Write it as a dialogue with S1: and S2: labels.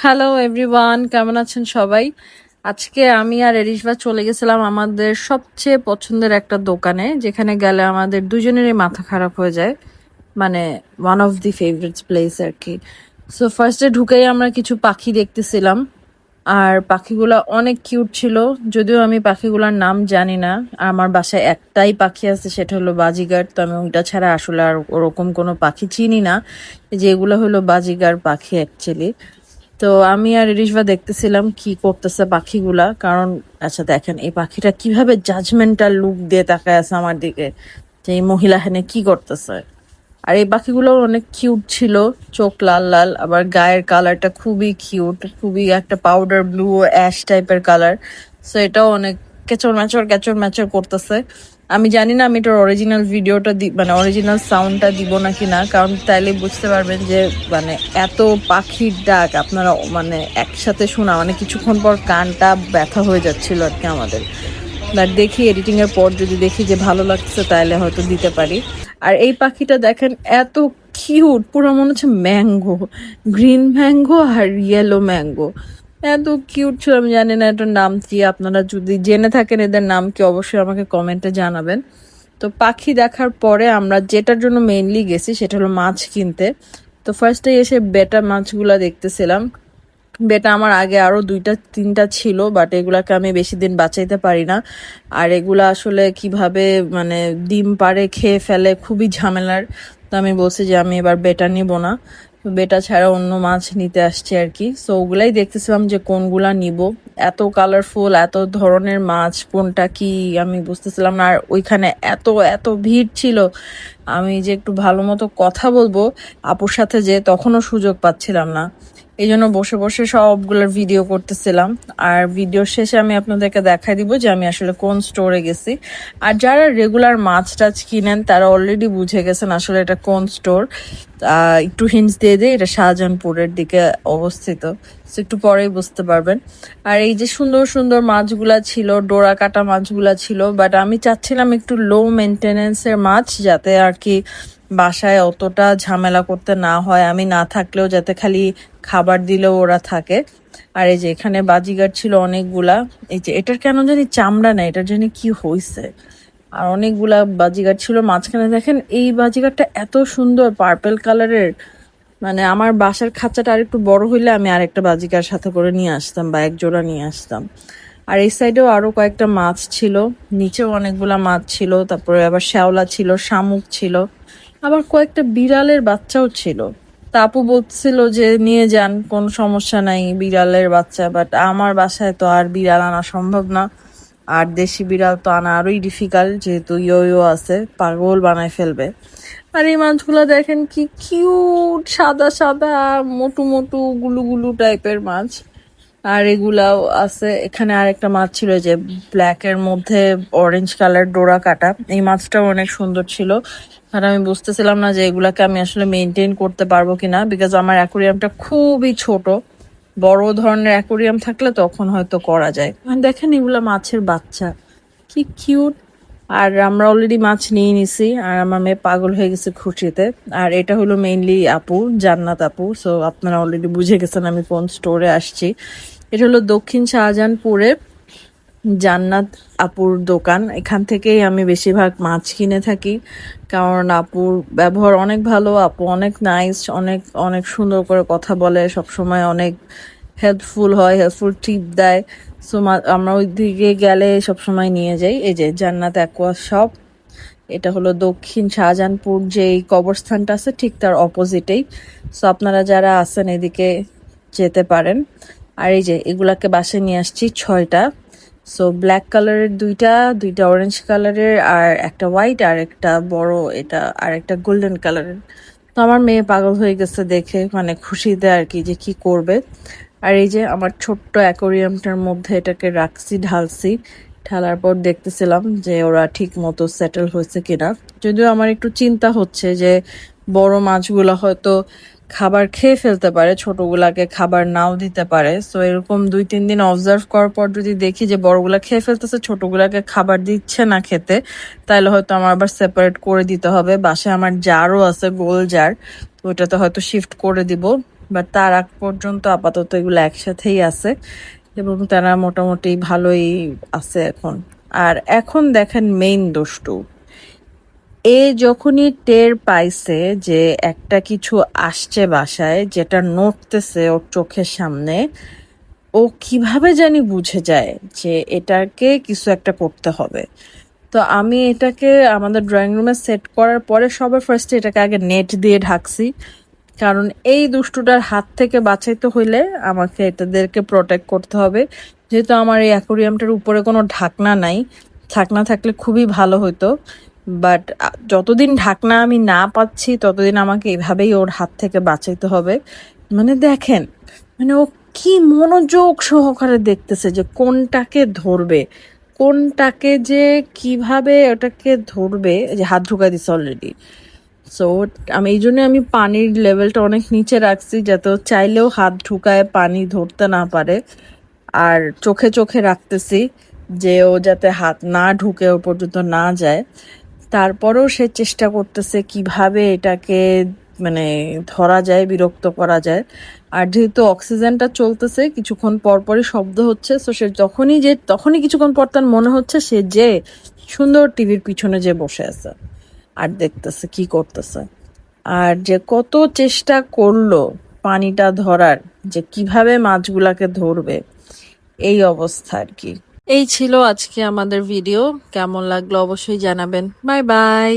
S1: Hello everyone, কেমন আছেন সবাই? আজকে আমি আর এরিশবা চলে গেছিলাম আমাদের সবচেয়ে পছন্দের একটা দোকানে, যেখানে গেলে আমাদের দুজনেরই মাথা খারাপ হয়ে যায়। মানে one of the favourite place আর কি। সো ফার্স্টে ঢুকেই আমরা কিছু পাখি দেখতেছিলাম, আর পাখিগুলা অনেক কিউট ছিল। যদিও আমি পাখিগুলার নাম জানি না, আমার বাসায় একটাই পাখি আছে, সেটা হলো বাজিগার। তো আমি ওইটা ছাড়া আসলে আর ওরকম কোনো পাখি চিনি না, যে এগুলো হলো বাজিগার পাখি অ্যাকচুয়ালি। তো আমি আর রিশবা দেখতেছিলাম কি করতেছে পাখিগুলা, কারণ আচ্ছা দেখেন এই পাখিটা কিভাবে জাজমেন্টাল লুক দিয়ে তাকায় আছে আমার দিকে, যে এই মহিলা এখানে কি করতেছে। আর এই পাখিগুলো অনেক কিউট ছিল, চোখ লাল লাল, আবার গায়ের কালারটা খুবই কিউট, খুবই একটা পাউডার ব্লু অ্যাশ টাইপের কালার। সো এটাও অনেক কেচর ম্যাচর করতেছে। আমি জানি না আমি এটার অরিজিনাল ভিডিওটা মানে অরিজিনাল সাউন্ডটা দিব নাকি না, কারণ তাইলে বুঝতে পারবেন যে মানে এত পাখির ডাক আপনারা মানে একসাথে শোনা মানে কিছুক্ষণ পর কানটা ব্যথা হয়ে যাচ্ছিল আর কি আমাদের। বাট দেখি এডিটিং এর পর যদি দেখি যে ভালো লাগছে তাহলে হয়তো দিতে পারি। আর এই পাখিটা দেখেন এত কিউট, পুরো মনে হচ্ছে ম্যাঙ্গো, গ্রিন ম্যাঙ্গো আর ইয়েলো ম্যাঙ্গো। এত কিউট ছিল, আমি জানি না এটার নাম কি, আপনারা যদি জেনে থাকেন এদের নাম কি অবশ্যই আমাকে কমেন্টে জানাবেন। তো পাখি দেখার পরে আমরা যেটার জন্য মেইনলি গেছি সেটা হলো মাছ কিনতে। তো ফার্স্টে এসে বেটা মাছগুলা দেখতেছিলাম। বেটা আমার আগে আরো দুইটা তিনটা ছিল, বাট এগুলাকে আমি বেশি দিন বাঁচাইতে পারি না। আর এগুলা আসলে কিভাবে মানে ডিম পাড়ে খেয়ে ফেলে, খুবই ঝামেলার। তো আমি বলছি যে আমি এবার বেটা নিব না, বেটা ছাড়া অন্য মাছ নিতে আসছি আর কি। সো ওগুলাই দেখতেছিলাম যে কোনগুলা নিব। এত কালারফুল, এত ধরনের মাছ, কোনটা কি আমি বুঝতেছিলাম না। আর ওইখানে এত এত ভিড় ছিল, আমি যে একটু ভালো মতো কথা বলবো আপুর সাথে, যে তখনও সুযোগ পাচ্ছিলাম না। এই জন্য বসে বসে সবগুলোর ভিডিও করতেছিলাম। আর ভিডিও শেষে আমি আপনাদেরকে দেখাই দিব যে আমি আসলে কোন স্টোরে গেছি। আর যারা রেগুলার মাছ টাছ কিনেন তারা অলরেডি বুঝে গেছেন আসলে এটা কোন স্টোর। একটু হিন্টস দিয়ে দিই, এটা শাহজাহানপুরের দিকে অবস্থিত, একটু পরেই বুঝতে পারবেন। আর এই যে সুন্দর সুন্দর মাছগুলা ছিল, ডোরা কাটা মাছগুলা ছিল, বাট আমি চাচ্ছিলাম একটু লো মেনটেনেন্সের মাছ, যাতে আর কি বাসায় অতটা ঝামেলা করতে না হয়, আমি না থাকলেও যাতে খালি খাবার দিলেও ওরা থাকে। আর এই যে এখানে বাজিগার ছিল অনেকগুলা। এই যে এটার কেন জানি চামড়া নেই, এটার জানি কি হয়েছে। আর অনেকগুলা বাজিগার ছিল মাঝখানে, দেখেন এই বাজিগারটা এত সুন্দর পার্পেল কালারের। মানে আমার বাসার খাঁচাটা আর একটু বড় হইলে আমি আরেকটা বাজিকার সাথে করে নিয়ে আসতাম বা এক জোড়া নিয়ে আসতাম। আর এই সাইডেও আরো কয়েকটা মাছ ছিল, নিচেও অনেকগুলা মাছ ছিল, তারপরে আবার শ্যাওলা ছিল, শামুক ছিল, আবার কয়েকটা বিড়ালের বাচ্চাও ছিল। তা আপু বলছিল যে নিয়ে যান, কোনো সমস্যা নাই বিড়ালের বাচ্চা, বাট আমার বাসায় তো আর বিড়াল আনা সম্ভব না। আর দেশি বিড়াল তো আনা আরোই ডিফিকাল্ট, যেহেতু ইয়ো আছে, পাগল বানায় ফেলবে। আর এই মাছগুলো দেখেন কি কিউট, সাদা সাদা মোটু মোটু গুলু গুলু টাইপের মাছ। আর এগুলাও আছে। এখানে আর একটা মাছ ছিল যে ব্ল্যাক এর মধ্যে অরেঞ্জ কালার ডোরা কাটা, এই মাছটাও অনেক সুন্দর ছিল। আর আমি বুঝতেছিলাম না যে এগুলাকে আমি আসলে মেনটেন করতে পারবো কিনা, বিকজ আমার অ্যাকোরিয়ামটা খুবই ছোট। বড় ধরনের অ্যাকোরিয়াম থাকলে তখন হয়তো করা যায়। আর দেখেন এগুলা মাছের বাচ্চা, কি কিউট। আর আমরা অলরেডি মাছ নিয়ে নিছি, আর আমার মেয়ে পাগল হয়ে গেছে খুশিতে। আর এটা হলো মেইনলি আপু, জান্নাত আপু। সো আপনারা অলরেডি বুঝে গেছেন আমি কোন স্টোরে আসছি। এটা হলো দক্ষিণ শাহজাহানপুরে জান্নাত আপুর দোকান। এখান থেকেই আমি বেশিরভাগ মাছ কিনে থাকি, কারণ আপুর ব্যবহার অনেক ভালো, আপু অনেক নাইস, অনেক অনেক সুন্দর করে কথা বলে, সবসময় অনেক হেল্পফুল হয়, হেল্পফুল টিপ দেয়। সো আমরা ওই দিকে গেলে সবসময় নিয়ে যাই। এই যে জান্নাত অ্যাকোয়া শপ, এটা হলো দক্ষিণ শাহজাহানপুর যেই কবরস্থানটা আছে ঠিক তার অপোজিটেই। সো আপনারা যারা আছেন এদিকে যেতে পারেন। আর এই যে এগুলাকে বাসায় নিয়ে আসছি 6টা। সো ব্ল্যাক কালারের দুইটা, দুইটা অরেঞ্জ কালারের, আর একটা হোয়াইট, আর একটা বড় এটা, আর একটা গোল্ডেন কালারের। তো আমার মেয়ে পাগল হয়ে গেছে দেখে, মানে খুশিতে আর কি, যে কি করবে। আর এই যে আমার ছোট্ট অ্যাকোরিয়ামটার মধ্যে এটাকে রাখছি, ঢালছি। ঢালার পর দেখতেছিলাম যে ওরা ঠিক মতো সেটেল হয়েছে কিনা। যদিও আমার একটু চিন্তা হচ্ছে যে বড় মাছগুলো হয়তো খাবার খেয়ে ফেলতে পারে, ছোটগুলাকে খাবার নাও দিতে পারে। সো এরকম 2-3 দিন অবজার্ভ করার পর যদি দেখি যে বড়গুলা খেয়ে ফেলতেছে, ছোটগুলাকে খাবার দিচ্ছে না খেতে, তাহলে হয়তো আমার আবার সেপারেট করে দিতে হবে। বাসায় আমার জারও আছে, গোল জার, তো ওইটাতে হয়তো শিফট করে দিব। বাট তার আগ পর্যন্ত আপাতত এগুলো একসাথেই আছে এবং তারা মোটামুটি ভালোই আছে এখন। আর এখন দেখেন মেইন দুষ্টু, এ যখনই টের পাইছে যে একটা কিছু আসছে বাসায় যেটা নড়তেছে ওর চোখের সামনে, ও কিভাবে জানি বুঝে যায় যে এটাকে কিছু একটা করতে হবে। তো আমি এটাকে আমাদের ড্রয়িং রুমে সেট করার পরে সবার ফার্স্টে এটাকে আগে নেট দিয়ে ঢাকছি, কারণ এই দুষ্টুটার হাত থেকে বাঁচাইতে হইলে আমাকে এটাদেরকে প্রোটেক্ট করতে হবে। যেহেতু আমার এই অ্যাকোরিয়ামটার উপরে কোনো ঢাকনা নাই, ঢাকনা থাকলে খুবই ভালো হতো, বাট যতদিন ঢাকনা আমি না পাচ্ছি ততদিন আমাকে এভাবেই ওর হাত থেকে বাঁচাইতে হবে। মানে দেখেন, মানে ও কি মনোযোগ সহকারে দেখতেছে যে কোনটাকে ধরবে, কোনটাকে যে কিভাবে ওটাকে ধরবে। যে হাত ঢুকাই দিচ্ছে অলরেডি। সো আমি এই জন্য আমি পানির লেভেলটা অনেক নিচে রাখছি, যাতে ও চাইলেও হাত ঢুকায় পানি ধরতে না পারে। আর চোখে চোখে রাখতেছি যে ও যাতে হাত না ঢুকে ও পর্যন্ত না যায়। তারপরেও সে চেষ্টা করতেছে কিভাবে এটাকে মানে ধরা যায়, বিরক্ত করা যায়। আর যেহেতু অক্সিজেনটা চলতেছে, কিছুক্ষণ পর পরই শব্দ হচ্ছে, তো সে তখনই কিছুক্ষণ পর তার মনে হচ্ছে সে যে সুন্দর টিভির পিছনে যে বসে আছে আর দেখতেছে কি করতেছে। আর যে কত চেষ্টা করলো পানিটা ধরার, যে কিভাবে মাছগুলাকে ধরবে, এই অবস্থা আর কি। এই ছিল আজকে আমাদের ভিডিও, কেমন লাগলো অবশ্যই জানাবেন। Bye bye.